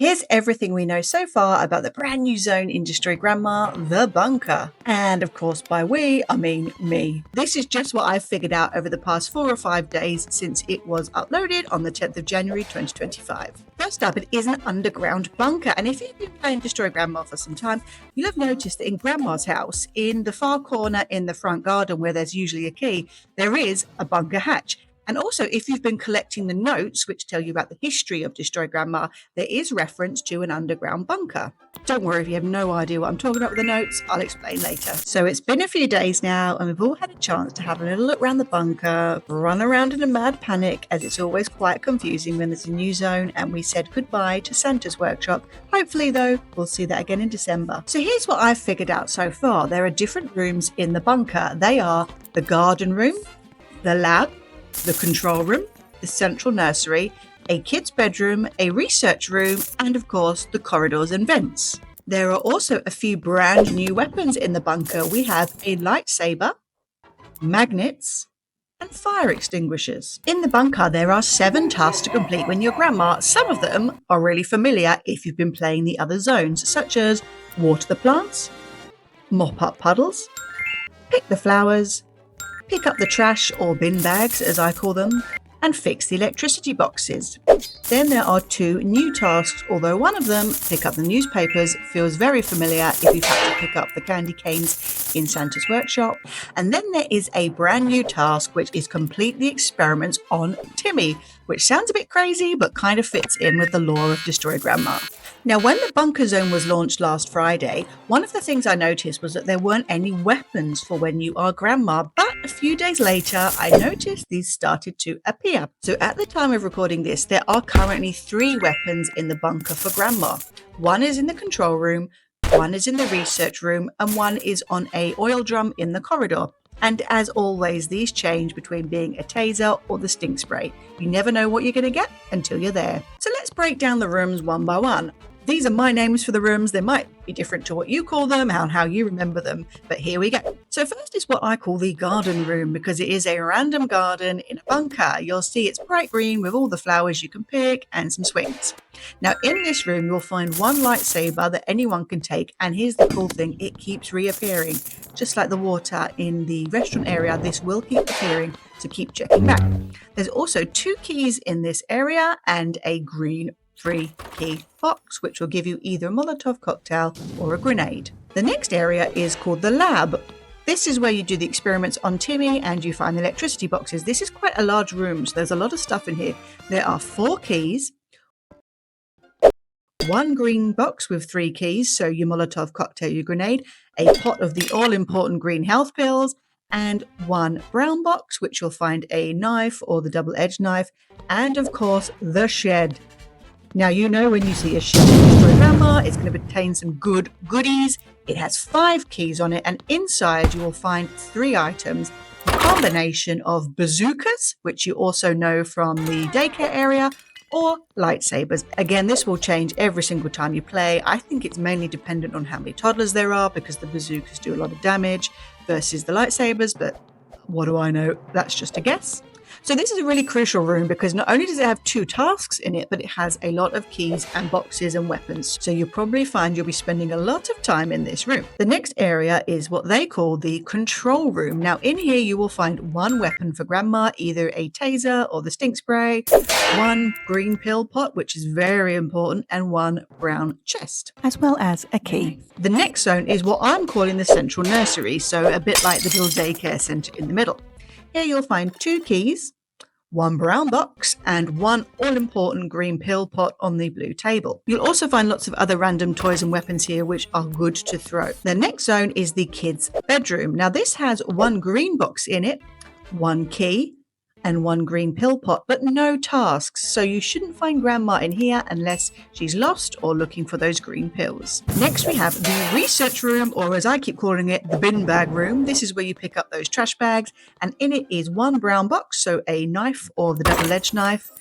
Here's everything we know so far about the brand new zone in Destroy Grandma, the bunker. And of course, by we, I mean me. This is just what I've figured out over the past 4 or 5 days since it was uploaded on the 10th of January 2025. First up, it is an underground bunker. And if you've been playing Destroy Grandma for some time, you'll have noticed that in Grandma's house, in the far corner in the front garden where there's usually a key, there is a bunker hatch. And also, if you've been collecting the notes, which tell you about the history of Destroy Grandma, there is reference to an underground bunker. Don't worry if you have no idea what I'm talking about with the notes, I'll explain later. So it's been a few days now, and we've all had a chance to have a little look around the bunker, run around in a mad panic, as it's always quite confusing when there's a new zone, and we said goodbye to Santa's workshop. Hopefully, though, we'll see that again in December. So here's what I've figured out so far. There are different rooms in the bunker. They are the garden room, the lab, the control room, the central nursery, a kid's bedroom, a research room, and of course the corridors and vents. There are also a few brand new weapons in the bunker. We have a lightsaber, magnets, and fire extinguishers. In the bunker, there are 7 tasks to complete when you're Grandma. Some of them are really familiar if you've been playing the other zones, such as water the plants, mop up puddles, pick the flowers, pick up the trash or bin bags, as I call them, and fix the electricity boxes. Then there are 2 new tasks, although one of them, pick up the newspapers, feels very familiar if you've had to pick up the candy canes in Santa's workshop. And then there is a brand new task, which is complete the experiments on Timmy, which sounds a bit crazy, but kind of fits in with the lore of Destroy Grandma. Now, when the bunker zone was launched last Friday, one of the things I noticed was that there weren't any weapons for when you are Grandma, but a few days later, I noticed these started to appear. So at the time of recording this, there are currently 3 weapons in the bunker for Grandma. One is in the control room, one is in the research room, and one is on a oil drum in the corridor. And as always, these change between being a taser or the stink spray. You never know what you're going to get until you're there. So let's break down the rooms one by one. These are my names for the rooms. They might be different to what you call them and how you remember them, but here we go. So first is what I call the garden room, because it is a random garden in a bunker. You'll see it's bright green with all the flowers you can pick and some swings. Now in this room, you'll find one lightsaber that anyone can take, and here's the cool thing, it keeps reappearing. Just like the water in the restaurant area, this will keep appearing, so keep checking back. There's also 2 keys in this area and a green 3-key box, which will give you either a Molotov cocktail or a grenade. The next area is called the lab. This is where you do the experiments on Timmy and you find the electricity boxes. This is quite a large room, so there's a lot of stuff in here. There are 4 keys, 1 green box with 3 keys, so your Molotov cocktail, your grenade, a pot of the all-important green health pills, and 1 brown box, which you'll find a knife or the double-edged knife, and of course the shed. Now, you know when you see a shed in Destroy Grandma, it's going to contain some good goodies. It has 5 keys on it, and inside you will find 3 items, a combination of bazookas, which you also know from the daycare area, or lightsabers. Again, this will change every single time you play. I think it's mainly dependent on how many toddlers there are, because the bazookas do a lot of damage versus the lightsabers, but what do I know? That's just a guess. So this is a really crucial room because not only does it have 2 tasks in it, but it has a lot of keys and boxes and weapons. So you'll probably find you'll be spending a lot of time in this room. The next area is what they call the control room. Now in here you will find 1 weapon for Grandma, either a taser or the stink spray, 1 green pill pot, which is very important, and 1 brown chest, as well as a key. The next zone is what I'm calling the central nursery, so a bit like the little daycare centre in the middle. Here you'll find 2 keys, 1 brown box, and 1 all-important green pill pot on the blue table. You'll also find lots of other random toys and weapons here which are good to throw. The next zone is the kids' bedroom. Now this has 1 green box in it, 1 key, and 1 green pill pot, but no tasks, so you shouldn't find Grandma in here unless she's lost or looking for those green pills. Next we have the research room, or as I keep calling it, the bin bag room. This is where you pick up those trash bags, and in it is 1 brown box, so a knife or the double-edged knife,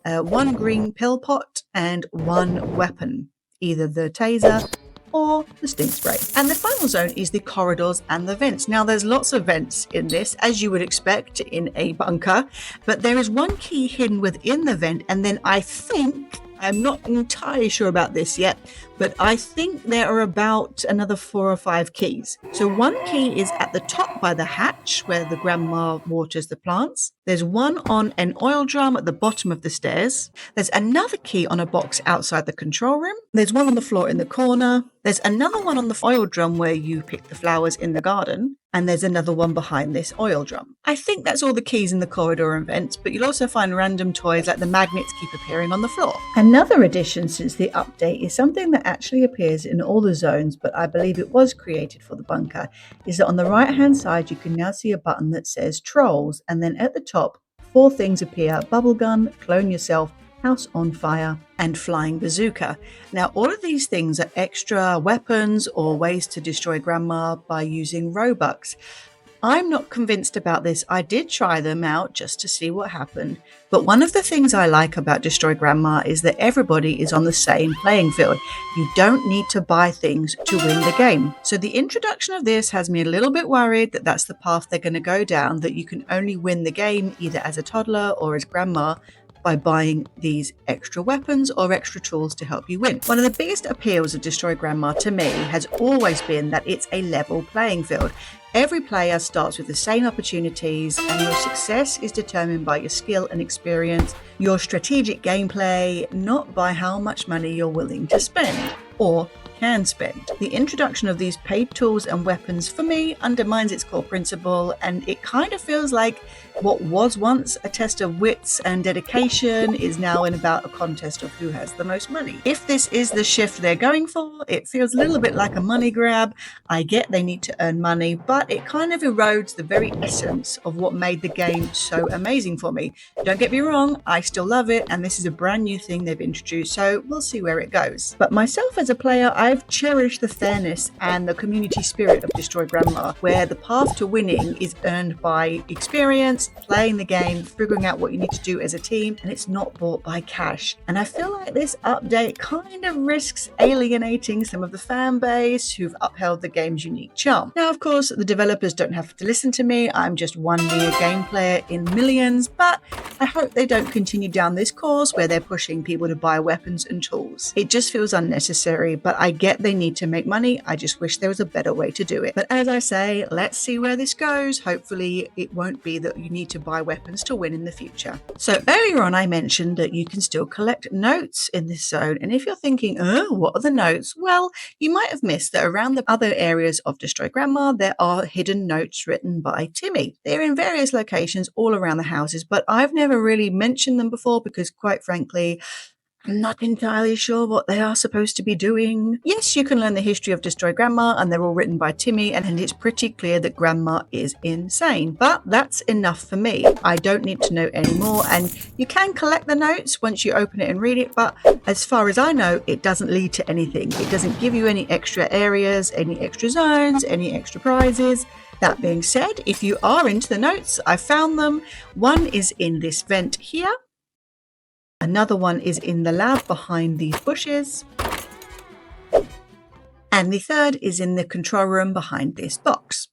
1 green pill pot, and 1 weapon, either the taser or the stink spray. And the final zone is the corridors and the vents. Now there's lots of vents in this, as you would expect in a bunker, but there is one key hidden within the vent, and then I think I'm not entirely sure about this yet, but I think there are about another 4 or 5 keys. So one key is at the top by the hatch where the grandma waters the plants. There's one on an oil drum at the bottom of the stairs. There's another key on a box outside the control room. There's one on the floor in the corner. There's another one on the oil drum where you pick the flowers in the garden. And there's another one behind this oil drum. I think that's all the keys in the corridor and vents, but you'll also find random toys like the magnets keep appearing on the floor. Another addition since the update is something that actually appears in all the zones, but I believe it was created for the bunker, is that on the right hand side you can now see a button that says Trolls, and then at the top 4 things appear: bubble gun, clone yourself, house on fire, and flying bazooka. Now, all of these things are extra weapons or ways to destroy grandma by using Robux. I'm not convinced about this. I did try them out just to see what happened. But one of the things I like about Destroy Grandma is that everybody is on the same playing field. You don't need to buy things to win the game. So the introduction of this has me a little bit worried that that's the path they're going to go down, that you can only win the game either as a toddler or as grandma by buying these extra weapons or extra tools to help you win. One of the biggest appeals of Destroy Grandma to me has always been that it's a level playing field. Every player starts with the same opportunities, and your success is determined by your skill and experience, your strategic gameplay, not by how much money you're willing to spend or can spend. The introduction of these paid tools and weapons for me undermines its core principle, and it kind of feels like what was once a test of wits and dedication is now in about a contest of who has the most money. If this is the shift they're going for, it feels a little bit like a money grab. I get they need to earn money, but it kind of erodes the very essence of what made the game so amazing for me. Don't get me wrong, I still love it, and this is a brand new thing they've introduced, so we'll see where it goes. But myself as a player, I've cherished the fairness and the community spirit of Destroy Grandma, where the path to winning is earned by experience, playing the game, figuring out what you need to do as a team, and it's not bought by cash. And I feel like this update kind of risks alienating some of the fan base who've upheld the game's unique charm. Now, of course, the developers don't have to listen to me. I'm just one mere game player in millions, but I hope they don't continue down this course where they're pushing people to buy weapons and tools. It just feels unnecessary, but I get they need to make money. I just wish there was a better way to do it. But as I say, let's see where this goes. Hopefully it won't be that you need to buy weapons to win in the future. So earlier on I mentioned that you can still collect notes in this zone, and if you're thinking, oh, what are the notes? Well, you might have missed that around the other areas of Destroy Grandma there are hidden notes written by Timmy. They're in various locations all around the houses, but I've never really mentioned them before because, quite frankly, I'm not entirely sure what they are supposed to be doing. Yes, you can learn the history of Destroy Grandma, and they're all written by Timmy, and it's pretty clear that Grandma is insane. But that's enough for me. I don't need to know anymore, and you can collect the notes once you open it and read it, but as far as I know, it doesn't lead to anything. It doesn't give you any extra areas, any extra zones, any extra prizes. That being said, if you are into the notes, I found them. One is in this vent here. Another one is in the lab behind these bushes. And the third is in the control room behind this box.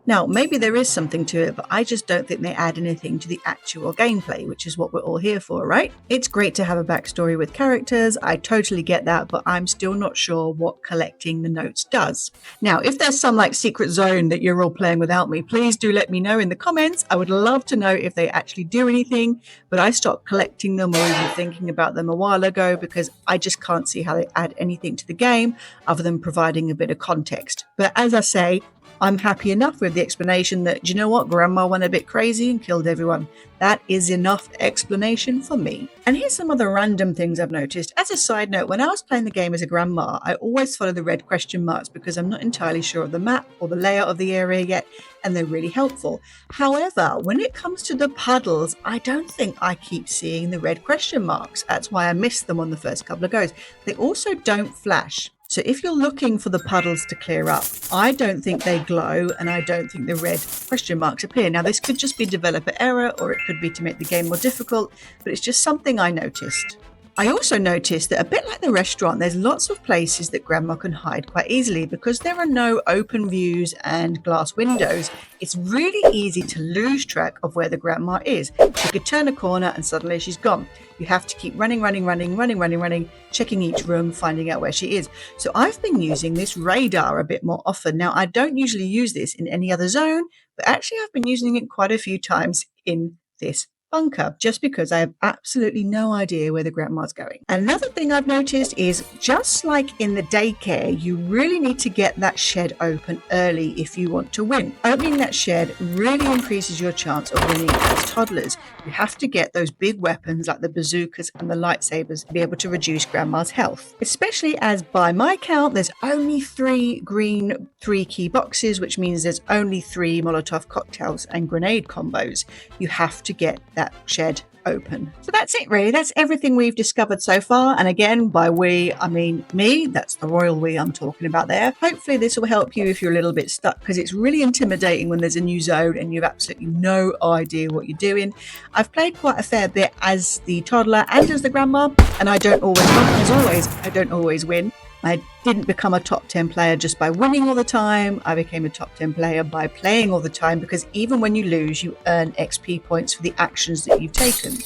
Now, maybe there is something to it, but I just don't think they add anything to the actual gameplay, which is what we're all here for, right? It's great to have a backstory with characters, I totally get that, but I'm still not sure what collecting the notes does. Now, if there's some secret zone that you're all playing without me, please do let me know in the comments. I would love to know if they actually do anything, but I stopped collecting them or even thinking about them a while ago because I just can't see how they add anything to the game other than providing a bit of context. But as I say, I'm happy enough with the explanation that, do you know what, Grandma went a bit crazy and killed everyone. That is enough explanation for me. And here's some other random things I've noticed. As a side note, when I was playing the game as a grandma, I always follow the red question marks because I'm not entirely sure of the map or the layout of the area yet, and they're really helpful. However, when it comes to the puddles, I don't think I keep seeing the red question marks. That's why I missed them on the first couple of goes. They also don't flash. So if you're looking for the puddles to clear up, I don't think they glow, and I don't think the red question marks appear. Now, this could just be developer error, or it could be to make the game more difficult, but it's just something I noticed. I also noticed that a bit like the restaurant, there's lots of places that Grandma can hide quite easily because there are no open views and glass windows. It's really easy to lose track of where the Grandma is. She could turn a corner and suddenly she's gone. You have to keep running, checking each room, finding out where she is. So I've been using this radar a bit more often. Now, I don't usually use this in any other zone, but actually I've been using it quite a few times in this bunker, just because I have absolutely no idea where the Grandma's going. Another thing I've noticed is, just like in the daycare, you really need to get that shed open early if you want to win. Opening that shed really increases your chance of winning as toddlers. You have to get those big weapons like the bazookas and the lightsabers to be able to reduce Grandma's health. Especially as, by my count, there's only 3 green 3-key boxes, which means there's only 3 Molotov cocktails and grenade combos. You have to get that shed open. So that's it really. That's everything we've discovered so far. And again, by we, I mean me. That's the royal we I'm talking about there. Hopefully this will help you if you're a little bit stuck, because it's really intimidating when there's a new zone and you have absolutely no idea what you're doing. I've played quite a fair bit as the toddler and as the grandma, and I don't always win. As always, I don't always win. I didn't become a top 10 player just by winning all the time. I became a top 10 player by playing all the time, because even when you lose, you earn XP points for the actions that you've taken.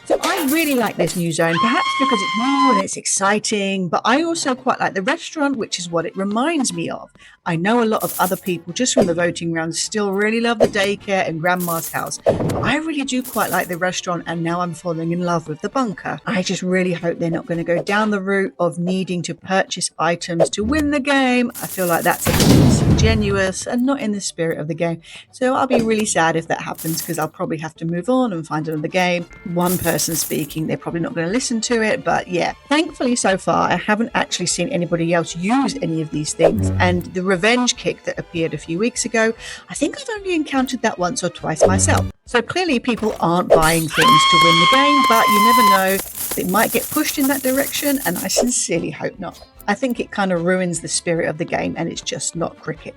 So I really like this new zone, perhaps because it's new and it's exciting, but I also quite like the restaurant, which is what it reminds me of. I know a lot of other people, just from the voting rounds, still really love the daycare and Grandma's house. But I really do quite like the restaurant, and now I'm falling in love with the bunker. I just really hope they're not going to go down the route of needing to purchase items to win the game. I feel like that's a bit disingenuous and not in the spirit of the game. So I'll be really sad if that happens, because I'll probably have to move on and find another game. One person speaking, they're probably not going to listen to it, but yeah. Thankfully, so far, I haven't actually seen anybody else use any of these things, and the revenge kick that appeared a few weeks ago, I think I've only encountered that once or twice myself. So clearly people aren't buying things to win the game, but you never know, it might get pushed in that direction, and I sincerely hope not. I think it kind of ruins the spirit of the game, and it's just not cricket.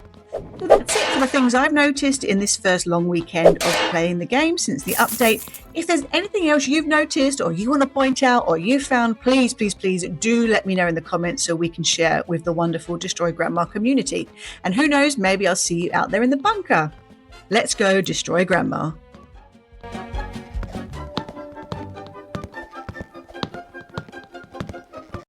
So that's it for the things I've noticed in this first long weekend of playing the game since the update. If there's anything else you've noticed or you want to point out or you found, please do let me know in the comments so we can share with the wonderful Destroy Grandma community. And who knows, maybe I'll see you out there in the bunker. Let's go destroy Grandma.